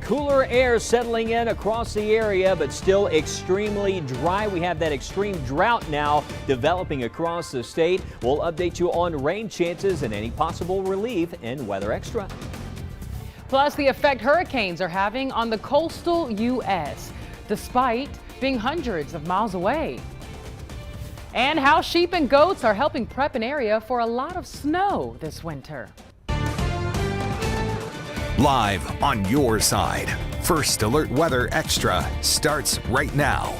cooler air settling in across the area, but still extremely dry. We have that extreme drought now developing across the state. We'll update you on rain chances and any possible relief in Weather Extra. Plus, the effect hurricanes are having on the coastal U.S., despite being hundreds of miles away. And how sheep and goats are helping prep an area for a lot of snow this winter. Live on your side. First Alert Weather Extra starts right now.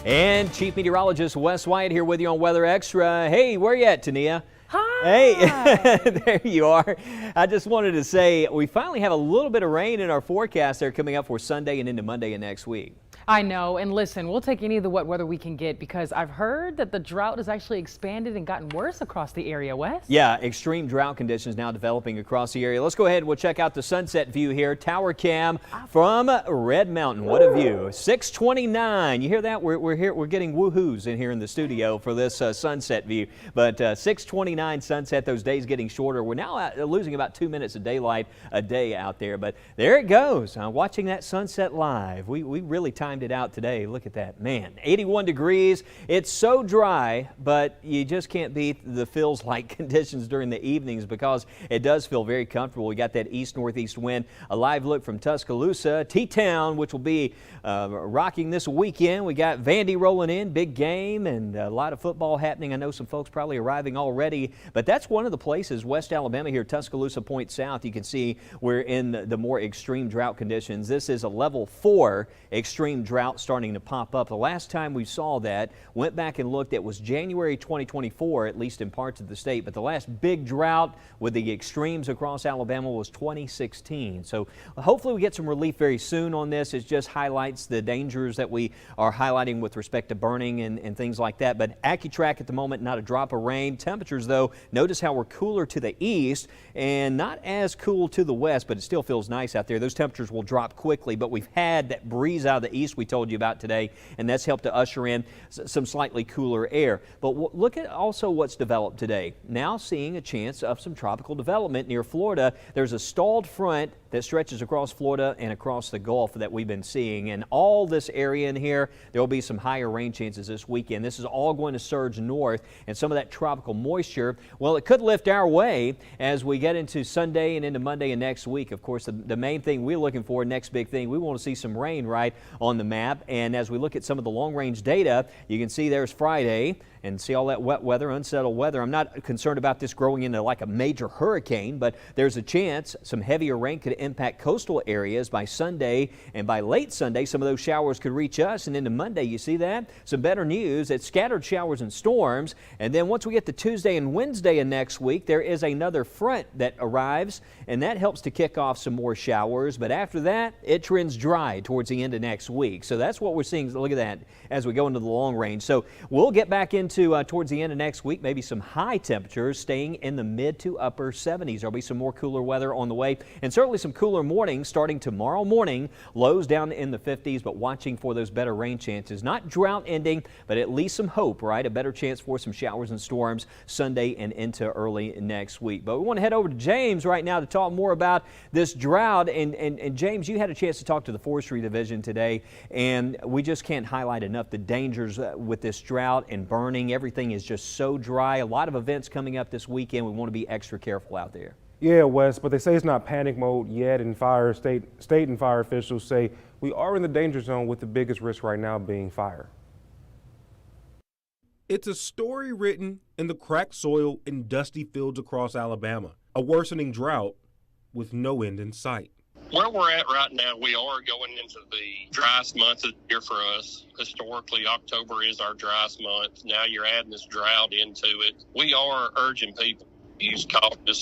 And Chief Meteorologist Wes Wyatt here with you on Weather Extra. Hey, where you at, Tania? Hi. Hey, there you are. I just wanted to say we finally have a little bit of rain in our forecast there coming up for Sunday and into Monday of next week. I know, and listen, we'll take any of the wet weather we can get because I've heard that the drought has actually expanded and gotten worse across the area, Wes. Yeah, extreme drought conditions now developing across the area. Let's go ahead and we'll check out the sunset view here. Tower cam from Red Mountain. What a view. 6:29. You hear that? We're here. We're getting woohoos in here in the studio for this sunset view. But 6:29 sunset. Those days getting shorter. We're now losing about 2 minutes of daylight a day out there. But there it goes. Watching that sunset live. We really timed it out today. Look at that, man. 81 degrees. It's so dry, but you just can't beat the feels like conditions during the evenings because it does feel very comfortable. We got that east-northeast wind. A live look from Tuscaloosa, T-Town, which will be rocking this weekend. We got Vandy rolling in, big game, and a lot of football happening. I know some folks probably arriving already, but that's one of the places, West Alabama here, Tuscaloosa Point South. You can see we're in the more extreme drought conditions. This is a level 4 extreme drought starting to pop up. The last time we saw that, went back and looked, it was January 2024, at least in parts of the state, but the last big drought with the extremes across Alabama was 2016. So hopefully we get some relief very soon on this. It just highlights the dangers that we are highlighting with respect to burning and things like that. But AccuTrack at the moment, not a drop of rain. Temperatures though, notice how we're cooler to the east and not as cool to the west, but it still feels nice out there. Those temperatures will drop quickly, but we've had that breeze out of the east we told you about today, and that's helped to usher in some slightly cooler air. But look at also what's developed today. Now seeing a chance of some tropical development near Florida. There's a stalled front that stretches across Florida and across the Gulf that we've been seeing. And all this area in here, there will be some higher rain chances this weekend. This is all going to surge north, and some of that tropical moisture, well, it could lift our way as we get into Sunday and into Monday and next week. Of course, the main thing we're looking for, next big thing, we want to see some rain right on the map. And as we look at some of the long-range data, you can see there's Friday and see all that wet weather, unsettled weather. I'm not concerned about this growing into like a major hurricane, but there's a chance some heavier rain could impact coastal areas by Sunday, and by late Sunday, some of those showers could reach us, and into Monday, you see that? Some better news, it's scattered showers and storms, and then once we get to Tuesday and Wednesday of next week, there is another front that arrives, and that helps to kick off some more showers, but after that, it trends dry towards the end of next week. So that's what we're seeing. Look at that as we go into the long range. So we'll get back into towards the end of next week, maybe some high temperatures staying in the mid to upper 70s. There'll be some more cooler weather on the way, and certainly some cooler mornings starting tomorrow morning. Lows down in the 50s, but watching for those better rain chances. Not drought ending, but at least some hope, right? A better chance for some showers and storms Sunday and into early next week. But we want to head over to James right now to talk more about this drought. And James, you had a chance to talk to the Forestry Division today, and we just can't highlight enough the dangers with this drought and burning. Everything is just so dry. A lot of events coming up this weekend. We want to be extra careful out there. Yeah, Wes, but they say it's not panic mode yet, and state and fire officials say we are in the danger zone with the biggest risk right now being fire. It's a story written in the cracked soil in dusty fields across Alabama, a worsening drought with no end in sight. Where we're at right now, we are going into the driest month of the year for us. Historically, October is our driest month. Now you're adding this drought into it. We are urging people to use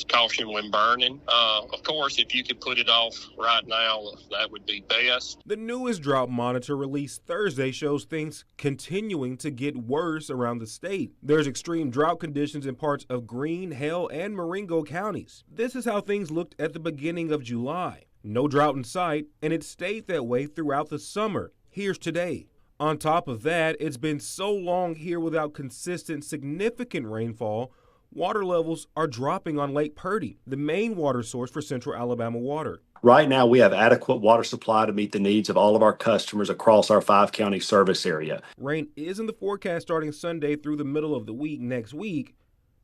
caution when burning. Of course, if you could put it off right now, that would be best. The newest drought monitor released Thursday shows things continuing to get worse around the state. There's extreme drought conditions in parts of Greene, Hale, and Marengo counties. This is how things looked at the beginning of July. No drought in sight, and it stayed that way throughout the summer. Here's today. On top of that, it's been so long here without consistent, significant rainfall, water levels are dropping on Lake Purdy, the main water source for Central Alabama water. Right now, we have adequate water supply to meet the needs of all of our customers across our 5-county service area. Rain is in the forecast starting Sunday through the middle of the week next week,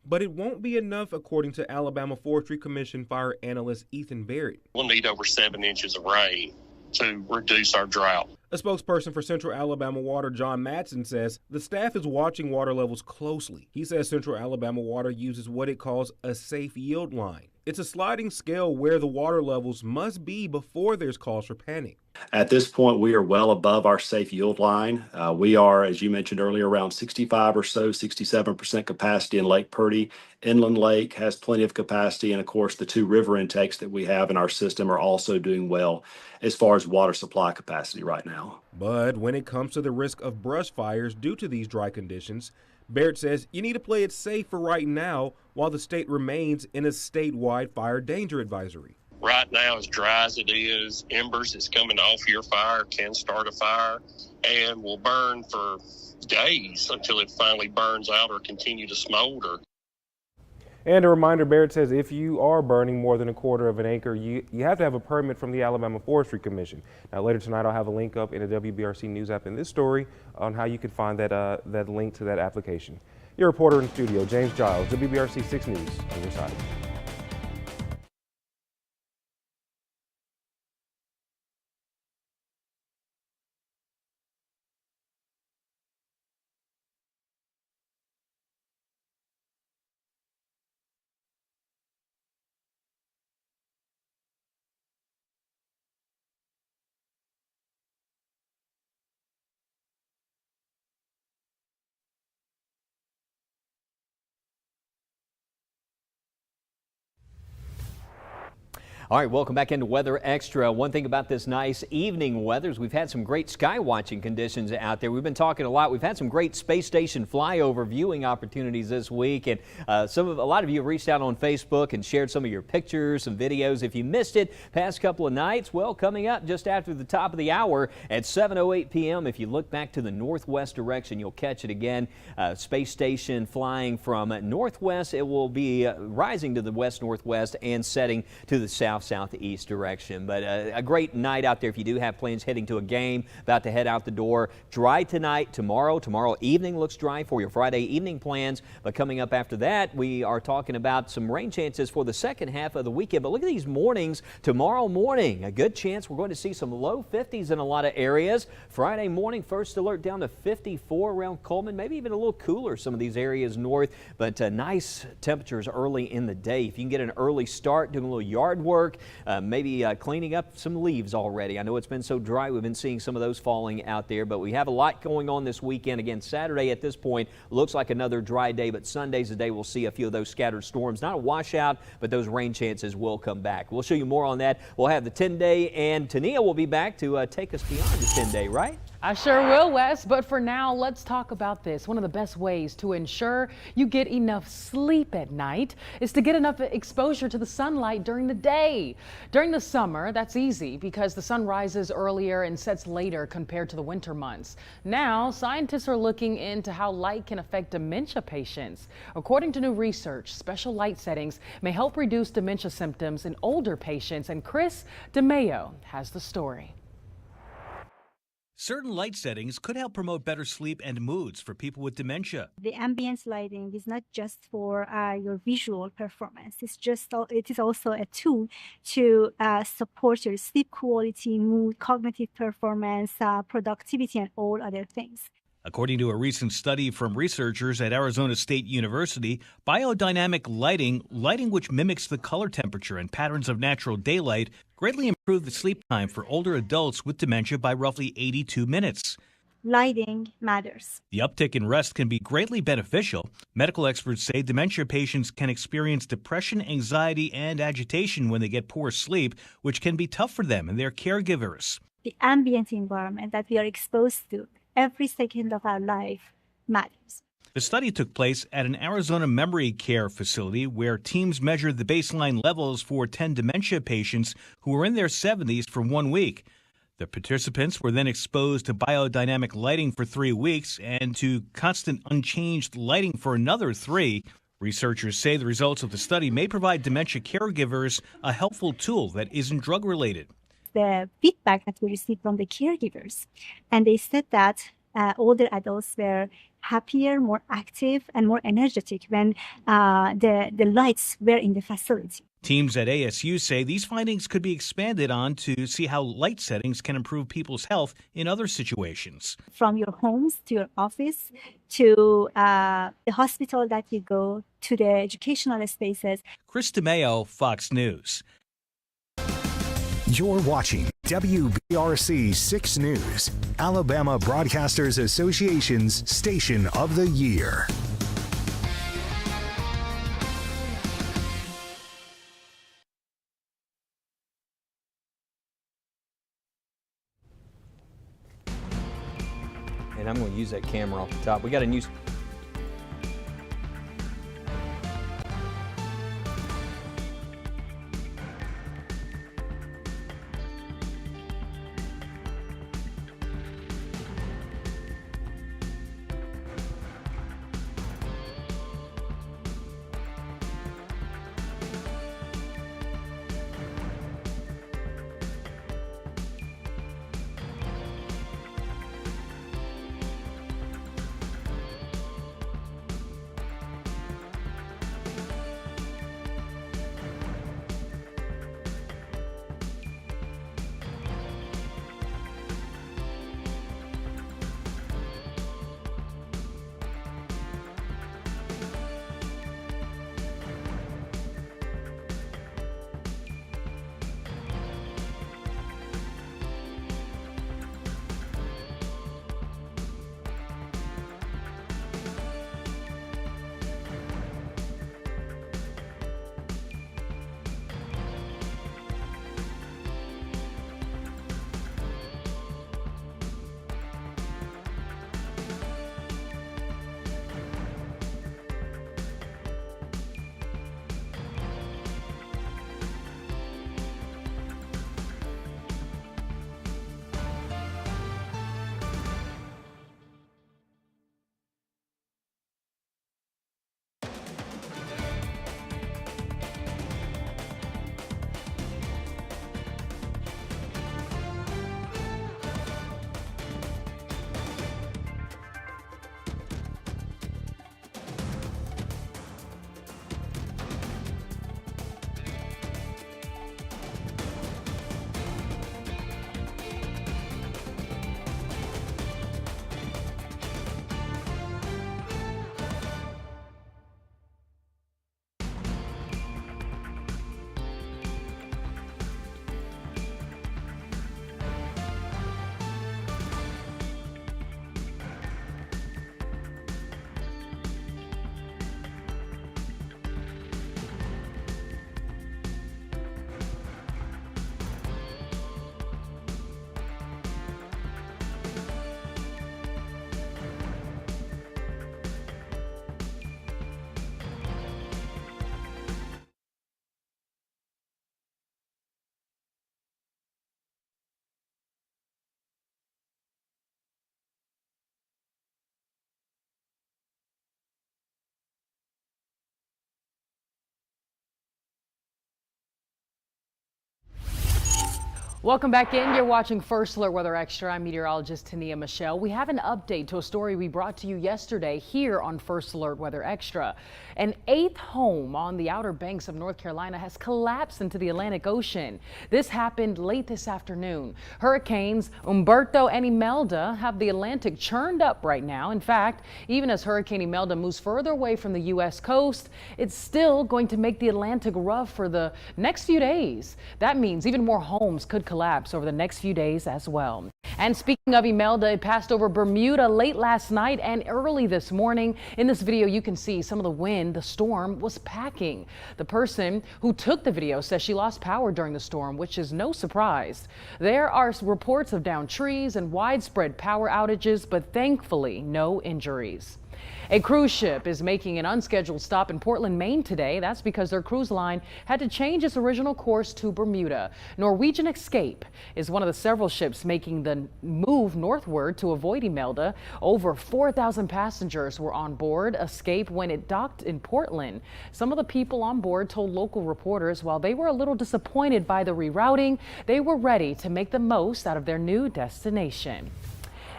but it won't be enough, according to Alabama Forestry Commission fire analyst Ethan Barrett. We'll need over 7 inches of rain to reduce our drought. A spokesperson for Central Alabama Water, John Matson, says the staff is watching water levels closely. He says Central Alabama Water uses what it calls a safe yield line. It's a sliding scale where the water levels must be before there's cause for panic. At this point, we are well above our safe yield line. We are, as you mentioned earlier, around 65 or so, 67% capacity in Lake Purdy. Inland Lake has plenty of capacity, and of course, the 2 river intakes that we have in our system are also doing well as far as water supply capacity right now. But when it comes to the risk of brush fires due to these dry conditions, Barrett says you need to play it safe for right now while the state remains in a statewide fire danger advisory. Right now, as dry as it is, embers that's coming off your fire can start a fire and will burn for days until it finally burns out or continue to smolder. And a reminder, Barrett says if you are burning more than a quarter of an acre, you have to have a permit from the Alabama Forestry Commission. Now, later tonight, I'll have a link up in the WBRC News app in this story on how you can find that link to that application. Your reporter in studio, James Giles, WBRC 6 News, on your side. All right, welcome back into Weather Extra. One thing about this nice evening weather is we've had some great sky watching conditions out there. We've been talking a lot. We've had some great space station flyover viewing opportunities this week, and a lot of you have reached out on Facebook and shared some of your pictures, some videos. If you missed it past couple of nights, well, coming up just after the top of the hour at 7:08 p.m. If you look back to the northwest direction, you'll catch it again. Space station flying from northwest. It will be rising to the west-northwest and setting to the southeast direction. But a great night out there if you do have plans heading to a game, about to head out the door. Dry tonight, tomorrow evening looks dry for your Friday evening plans. But coming up after that, we are talking about some rain chances for the second half of the weekend. But look at these mornings. Tomorrow morning, a good chance we're going to see some low 50s in a lot of areas. Friday morning, first alert down to 54 around Coleman, maybe even a little cooler some of these areas north, but nice temperatures early in the day. If you can get an early start doing a little yard work, maybe cleaning up some leaves already. I know it's been so dry, we've been seeing some of those falling out there, but we have a lot going on this weekend. Again, Saturday at this point looks like another dry day, but Sunday's the day we'll see a few of those scattered storms. Not a washout, but those rain chances will come back. We'll show you more on that. We'll have the 10-day, and Tania will be back to take us beyond the 10-day, right? I sure will, Wes, but for now, let's talk about this. One of the best ways to ensure you get enough sleep at night is to get enough exposure to the sunlight during the day. During the summer, that's easy because the sun rises earlier and sets later compared to the winter months. Now, scientists are looking into how light can affect dementia patients. According to new research, special light settings may help reduce dementia symptoms in older patients, and Chris DeMayo has the story. Certain light settings could help promote better sleep and moods for people with dementia. The ambience lighting is not just for your visual performance. It is also a tool to support your sleep quality, mood, cognitive performance, productivity, and all other things. According to a recent study from researchers at Arizona State University, biodynamic lighting which mimics the color temperature and patterns of natural daylight, greatly improved the sleep time for older adults with dementia by roughly 82 minutes. Lighting matters. The uptick in rest can be greatly beneficial. Medical experts say dementia patients can experience depression, anxiety, and agitation when they get poor sleep, which can be tough for them and their caregivers. The ambient environment that we are exposed to every second of our life matters. The study took place at an Arizona memory care facility where teams measured the baseline levels for 10 dementia patients who were in their 70s for 1 week. The participants were then exposed to biodynamic lighting for 3 weeks and to constant unchanged lighting for another 3. Researchers say the results of the study may provide dementia caregivers a helpful tool that isn't drug-related. The feedback that we received from the caregivers, and they said that older adults were happier, more active, and more energetic when the lights were in the facility. Teams at ASU say these findings could be expanded on to see how light settings can improve people's health in other situations. From your homes to your office to the hospital that you go to, the educational spaces. Chris DeMeo, Fox News. You're watching WBRC 6 News, Alabama Broadcasters Association's Station of the Year. And I'm going to use that camera off the top. We got a new... Welcome back in. You're watching First Alert Weather Extra. I'm meteorologist Tania Michelle. We have an update to a story we brought to you yesterday here on First Alert Weather Extra. An 8th home on the Outer Banks of North Carolina has collapsed into the Atlantic Ocean. This happened late this afternoon. Hurricanes Umberto and Imelda have the Atlantic churned up right now. In fact, even as Hurricane Imelda moves further away from the U.S. coast, it's still going to make the Atlantic rough for the next few days. That means even more homes could collapse over the next few days as well. And speaking of Imelda, it passed over Bermuda late last night and early this morning. In this video, you can see some of the wind the storm was packing. The person who took the video says she lost power during the storm, which is no surprise. There are reports of downed trees and widespread power outages, but thankfully no injuries. A cruise ship is making an unscheduled stop in Portland, Maine today. That's because their cruise line had to change its original course to Bermuda. Norwegian Escape is one of the several ships making the move northward to avoid Imelda. Over 4,000 passengers were on board Escape when it docked in Portland. Some of the people on board told local reporters while they were a little disappointed by the rerouting, they were ready to make the most out of their new destination.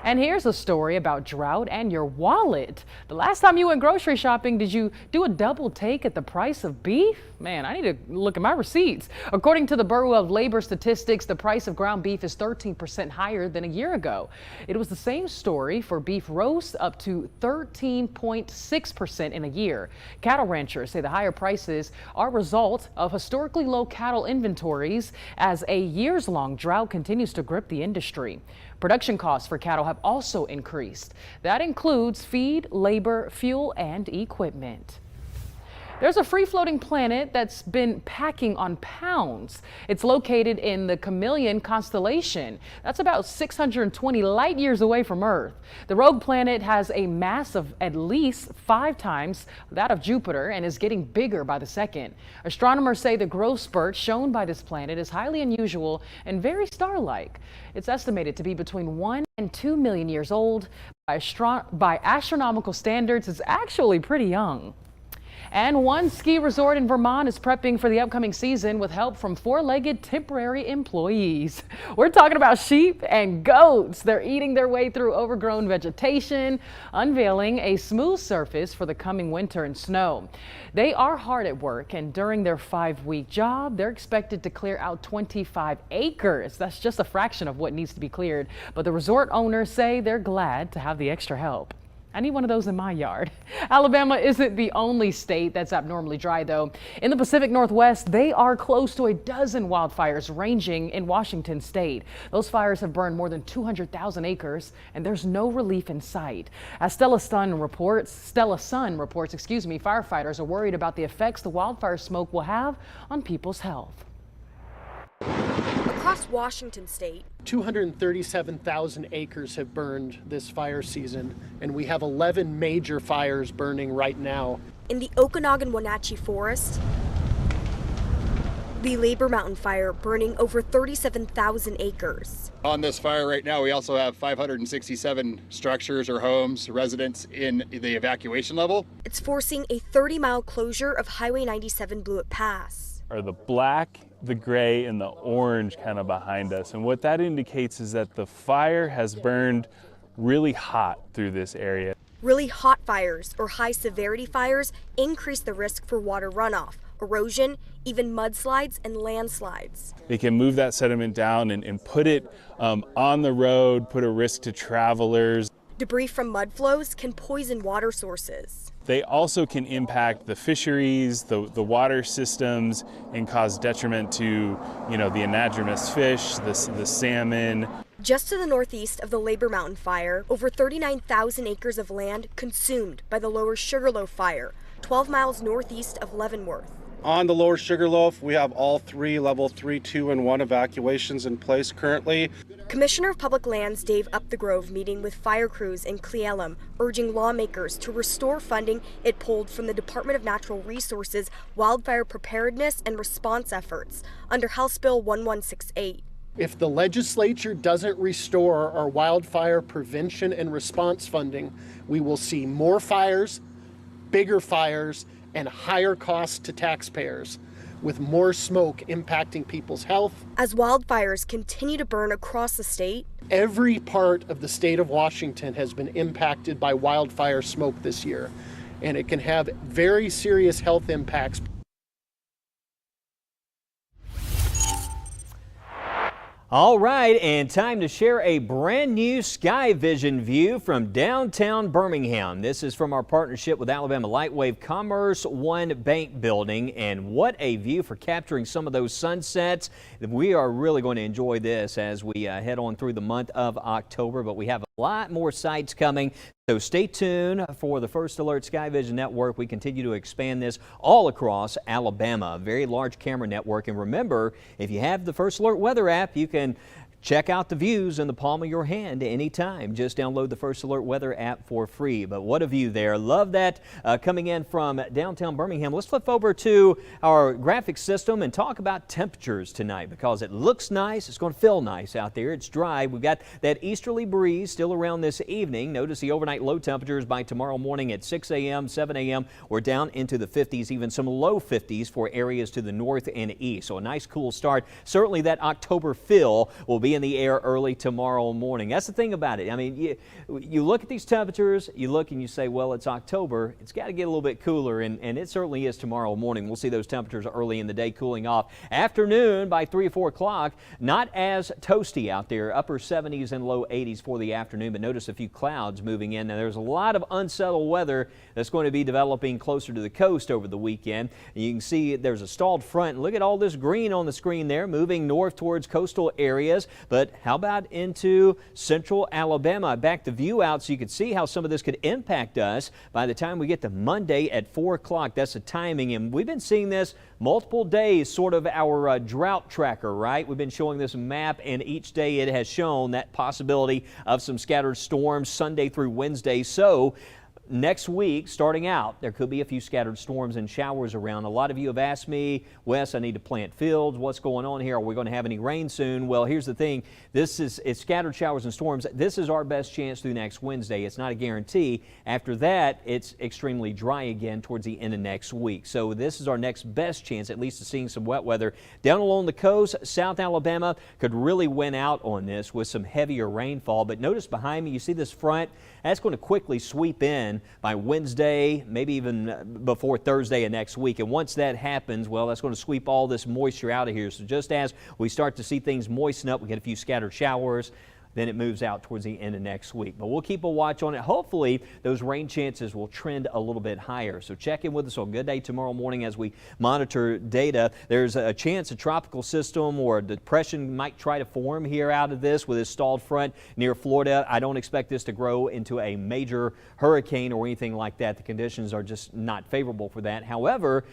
And here's a story about drought and your wallet. The last time you went grocery shopping, did you do a double take at the price of beef? Man, I need to look at my receipts. According to the Bureau of Labor Statistics, the price of ground beef is 13% higher than a year ago. It was the same story for beef roast, up to 13.6% in a year. Cattle ranchers say the higher prices are a result of historically low cattle inventories as a years-long drought continues to grip the industry. Production costs for cattle have also increased. That includes feed, labor, fuel, and equipment. There's a free-floating planet that's been packing on pounds. It's located in the Chameleon constellation. That's about 620 light years away from Earth. The rogue planet has a mass of at least 5 times that of Jupiter and is getting bigger by the second. Astronomers say the growth spurt shown by this planet is highly unusual and very star-like. It's estimated to be between 1 and 2 million years old. By astronomical standards, it's actually pretty young. And one ski resort in Vermont is prepping for the upcoming season with help from 4-legged temporary employees. We're talking about sheep and goats. They're eating their way through overgrown vegetation, unveiling a smooth surface for the coming winter and snow. They are hard at work, and during their 5-week job, they're expected to clear out 25 acres. That's just a fraction of what needs to be cleared. But the resort owners say they're glad to have the extra help. I need one of those in my yard. Alabama isn't the only state that's abnormally dry, though. In the Pacific Northwest, they are close to a dozen wildfires ranging in Washington state. Those fires have burned more than 200,000 acres, and there's no relief in sight. As Stella Sun reports, firefighters are worried about the effects the wildfire smoke will have on people's health. Across Washington state, 237,000 acres have burned this fire season, and we have 11 major fires burning right now. In the Okanagan-Wenatchee Forest, the Labor Mountain Fire burning over 37,000 acres. On this fire right now, we also have 567 structures or homes, residents in the evacuation level. It's forcing a 30-mile closure of Highway 97 Blewett Pass. Are the black, the gray, and the orange kind of behind us. And what that indicates is that the fire has burned really hot through this area. Really hot fires or high severity fires increase the risk for water runoff, erosion, even mudslides and landslides. They can move that sediment down and put it on the road, put a risk to travelers. Debris from mud flows can poison water sources. They also can impact the fisheries, the water systems, and cause detriment to, the anadromous fish, the salmon. Just to the northeast of the Labor Mountain Fire, over 39,000 acres of land consumed by the Lower Sugarloaf Fire, 12 miles northeast of Leavenworth. On the Lower Sugarloaf, we have all 3 level 3, 2, and 1 evacuations in place currently. Commissioner of Public Lands Dave Upthegrove meeting with fire crews in Cle Elum, urging lawmakers to restore funding it pulled from the Department of Natural Resources wildfire preparedness and response efforts under House Bill 1168. If the legislature doesn't restore our wildfire prevention and response funding, we will see more fires, bigger fires, and higher costs to taxpayers, with more smoke impacting people's health. As wildfires continue to burn across the state, every part of the state of Washington has been impacted by wildfire smoke this year, and it can have very serious health impacts. All right, and time to share a brand new sky vision view from downtown Birmingham. This is from our partnership with Alabama Lightwave Commerce One Bank Building, and what a view for capturing some of those sunsets. We are really going to enjoy this as we head on through the month of October, but we have a lot more sites coming. So stay tuned for the First Alert Sky Vision Network. We continue to expand this all across Alabama, a very large camera network. And remember, if you have the First Alert weather app, you can check out the views in the palm of your hand anytime. Just download the First Alert Weather app for free. But what a view there. Love that coming in from downtown Birmingham. Let's flip over to our graphic system and talk about temperatures tonight because it looks nice. It's going to feel nice out there. It's dry. We've got that easterly breeze still around this evening. Notice the overnight low temperatures by tomorrow morning at 6 a.m., 7 a.m. We're down into the 50s, even some low 50s for areas to the north and east. So a nice cool start. Certainly that October feel will be in the air early tomorrow morning. That's the thing about it. I mean, you look at these temperatures, you look and you say, well, it's October. It's got to get a little bit cooler, and it certainly is tomorrow morning. We'll see those temperatures early in the day cooling off. Afternoon by 3 or 4 o'clock, not as toasty out there. Upper 70s and low 80s for the afternoon, but notice a few clouds moving in. Now, there's a lot of unsettled weather that's going to be developing closer to the coast over the weekend. And you can see there's a stalled front. Look at all this green on the screen there, moving north towards coastal areas. But how about into central Alabama? Back the view out so you can see how some of this could impact us by the time we get to Monday at 4 o'clock. That's the timing. And we've been seeing this multiple days, sort of our drought tracker, right? We've been showing this map, and each day it has shown that possibility of some scattered storms Sunday through Wednesday. So next week, starting out, there could be a few scattered storms and showers around. A lot of you have asked me, Wes, I need to plant fields. What's going on here? Are we going to have any rain soon? Well, here's the thing. It's scattered showers and storms. This is our best chance through next Wednesday. It's not a guarantee. After that, it's extremely dry again towards the end of next week. So this is our next best chance, at least, of seeing some wet weather. Down along the coast, South Alabama could really win out on this with some heavier rainfall. But notice behind me, you see this front? That's going to quickly sweep in by Wednesday, maybe even before Thursday of next week. And once that happens, well, that's going to sweep all this moisture out of here. So just as we start to see things moisten up, we get a few scattered showers, then it moves out towards the end of next week. But we'll keep a watch on it. Hopefully, those rain chances will trend a little bit higher. So check in with us on Good Day tomorrow morning as we monitor data. There's a chance a tropical system or a depression might try to form here out of this with this stalled front near Florida. I don't expect this to grow into a major hurricane or anything like that. The conditions are just not favorable for that. However,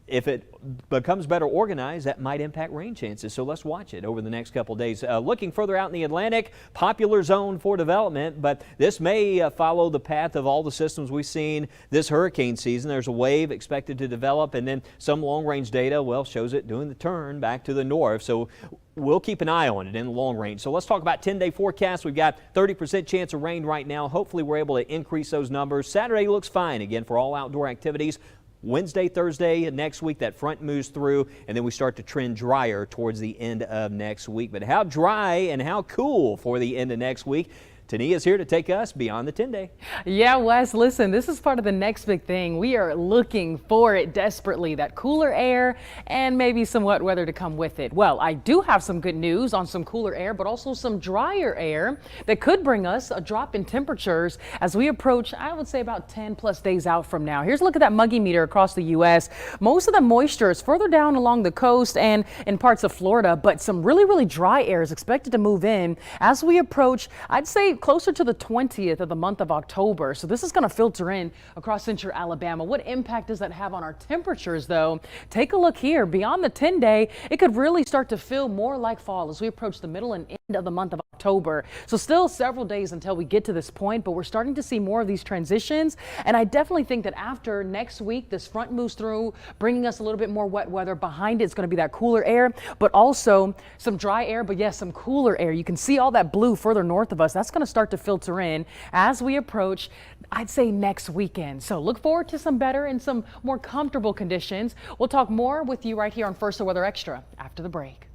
if it becomes better organized, that might impact rain chances. So let's watch it over the next couple of days. Looking further out in the Atlantic, popular zone for development, but this may follow the path of all the systems we've seen this hurricane season. There's a wave expected to develop, and then some long-range data, well, shows it doing the turn back to the north. So we'll keep an eye on it in the long range. So let's talk about 10-day forecast. We've got 30% chance of rain right now. Hopefully we're able to increase those numbers. Saturday looks fine again for all outdoor activities. Wednesday, Thursday, next week, that front moves through, and then we start to trend drier towards the end of next week. But how dry and how cool for the end of next week? Tania's here to take us beyond the 10-day. Yeah, Wes, listen, this is part of the next big thing. We are looking for it desperately, that cooler air and maybe some wet weather to come with it. Well, I do have some good news on some cooler air, but also some drier air that could bring us a drop in temperatures as we approach, I would say, about 10 plus days out from now. Here's a look at that muggy meter across the U.S. Most of the moisture is further down along the coast and in parts of Florida, but some really, really dry air is expected to move in as we approach, I'd say, closer to the 20th of the month of October. So this is going to filter in across central Alabama. What impact does that have on our temperatures, though? Take a look here. Beyond the 10-day, it could really start to feel more like fall as we approach the middle and end of the month of October. So still several days until we get to this point, but we're starting to see more of these transitions. And I definitely think that after next week, this front moves through, bringing us a little bit more wet weather. Behind it's going to be that cooler air, but also some dry air, but yes, some cooler air. You can see all that blue further north of us. That's going to start to filter in as we approach, I'd say, next weekend. So look forward to some better and some more comfortable conditions. We'll talk more with you right here on First Alert Weather Extra after the break.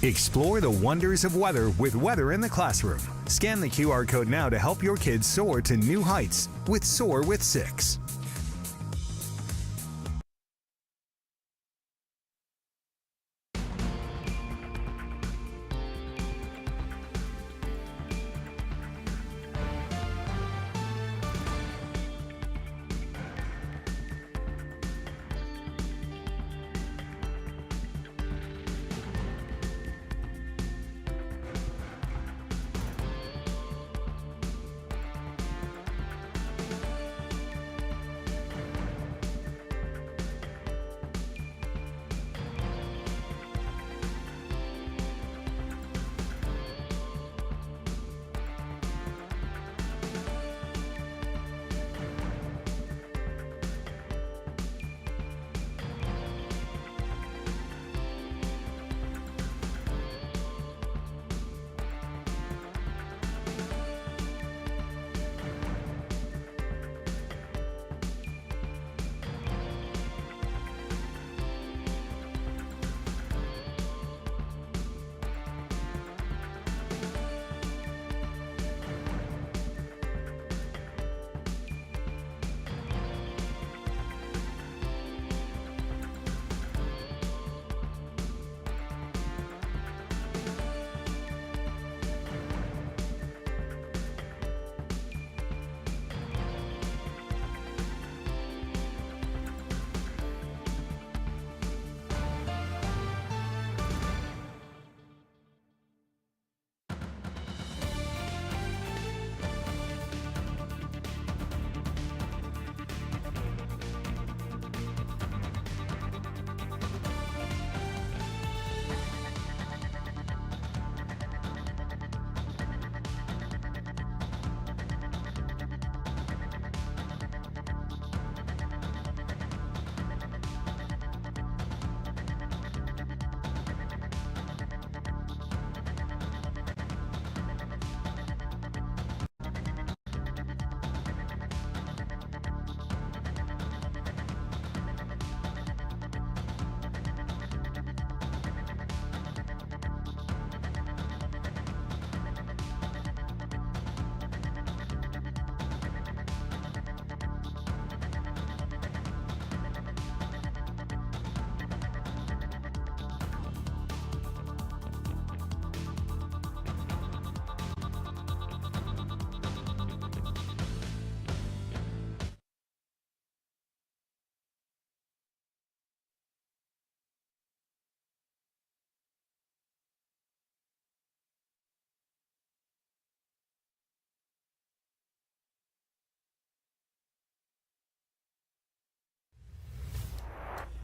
Explore the wonders of weather with Weather in the Classroom. Scan the QR code now to help your kids soar to new heights with Soar with 6.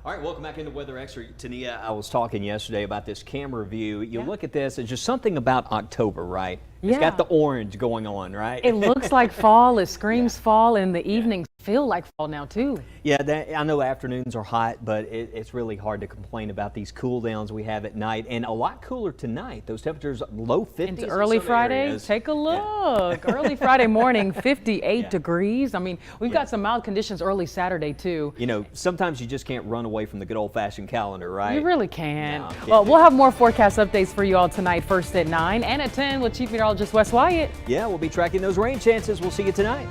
All right, welcome back into Weather Expert. Tania, I was talking yesterday about this camera view. You look at this, it's just something about October, right? It's got the orange going on, right? It looks like fall. It screams fall, and the evenings feel like fall now, too. Yeah, I know afternoons are hot, but it's really hard to complain about these cool downs we have at night, and a lot cooler tonight. Those temperatures low 50s. Into early Friday, areas. take a look. Early Friday morning, 58 degrees. I mean, we've got some mild conditions early Saturday, too. You know, sometimes you just can't run away from the good old-fashioned calendar, right? You really can't. No, well, we'll have more forecast updates for you all tonight, first at 9 and at 10 with Chief Meteorologist Wes Wyatt. Yeah, we'll be tracking those rain chances. We'll see you tonight.